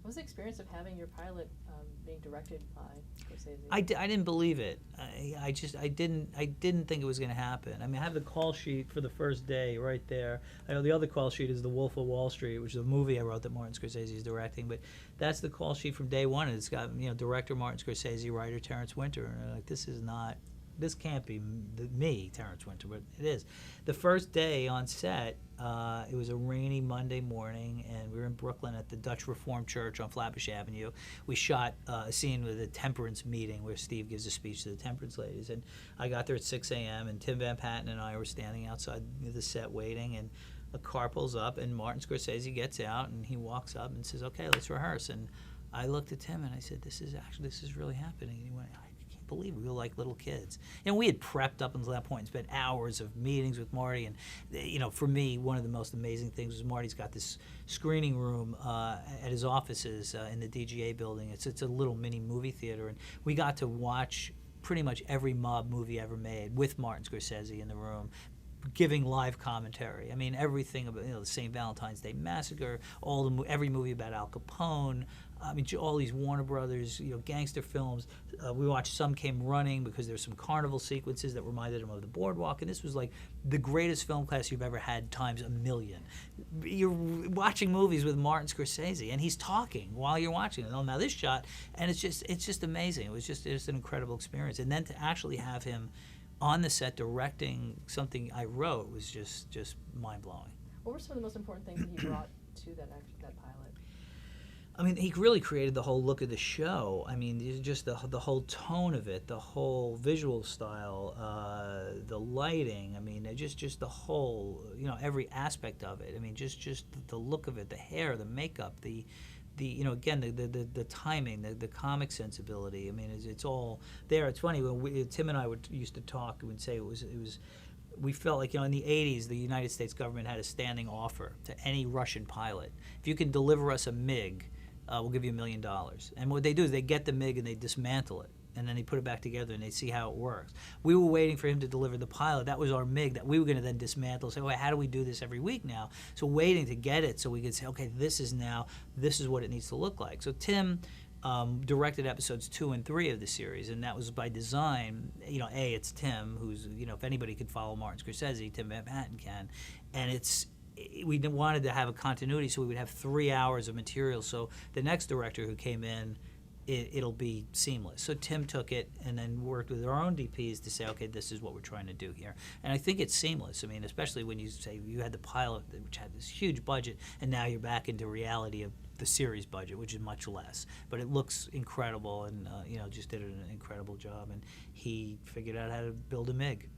What was the experience of having your pilot being directed by Scorsese? I didn't believe it. I didn't think it was going to happen. I mean, I have the call sheet for the first day right there. I know the other call sheet is The Wolf of Wall Street, which is a movie I wrote that Martin Scorsese is directing. But that's the call sheet from day one. And it's got director Martin Scorsese, writer Terence Winter, and I'm like, this can't be me, Terence Winter, but it is. The first day on set, it was a rainy Monday morning, and we were in Brooklyn at the Dutch Reformed Church on Flatbush Avenue. We shot a scene with a temperance meeting where Steve gives a speech to the temperance ladies, and I got there at 6 a.m., and Tim Van Patten and I were standing outside the set waiting, and a car pulls up, and Martin Scorsese gets out, and he walks up and says, "Okay, let's rehearse." And I looked at Tim, and I said, this is really happening. And he went, believe we were like little kids. We had prepped up until that point and spent hours of meetings with Marty. And for me, one of the most amazing things was Marty's got this screening room at his offices in the DGA building. It's a little mini movie theater, and we got to watch pretty much every mob movie ever made with Martin Scorsese in the room, giving live commentary. I mean, everything about the St. Valentine's Day Massacre, every movie about Al Capone. I mean, all these Warner Brothers, gangster films. We watched Some Came Running because there's some carnival sequences that reminded him of the Boardwalk, and this was like the greatest film class you've ever had times a million. You're watching movies with Martin Scorsese, and he's talking while you're watching it. Oh, now this shot, and it's just amazing. It was just an incredible experience, and then to actually have him on the set directing something I wrote was just mind-blowing. What were some of the most important things that he brought to that pilot? I mean, he really created the whole look of the show. I mean, just the whole tone of it, the whole visual style, the lighting. I mean, just the whole, every aspect of it. I mean, just the look of it, the hair, the makeup, the again, the timing, the comic sensibility. I mean, it's all there. It's funny when Tim and I used to talk. We would say it was. We felt like in the 80s, the United States government had a standing offer to any Russian pilot: if you can deliver us a MiG, we'll give you $1 million. And what they do is they get the MiG and they dismantle it, and then they put it back together and they see how it works. We were waiting for him to deliver the pilot. That was our MiG that we were going to then dismantle. Say, how do we do this every week now? So waiting to get it so we could say, okay, this is what it needs to look like. So Tim directed episodes 2 and 3 of the series, and that was by design. It's Tim, who's, if anybody could follow Martin Scorsese, Tim Van Patten can. And we wanted to have a continuity, so we would have 3 hours of material. So the next director who came in, it'll be seamless. So Tim took it and then worked with our own DPs to say, okay, this is what we're trying to do here. And I think it's seamless. I mean, especially when you say you had the pilot, which had this huge budget, and now you're back into reality of the series budget, which is much less. But it looks incredible, and just did an incredible job. And he figured out how to build a MiG.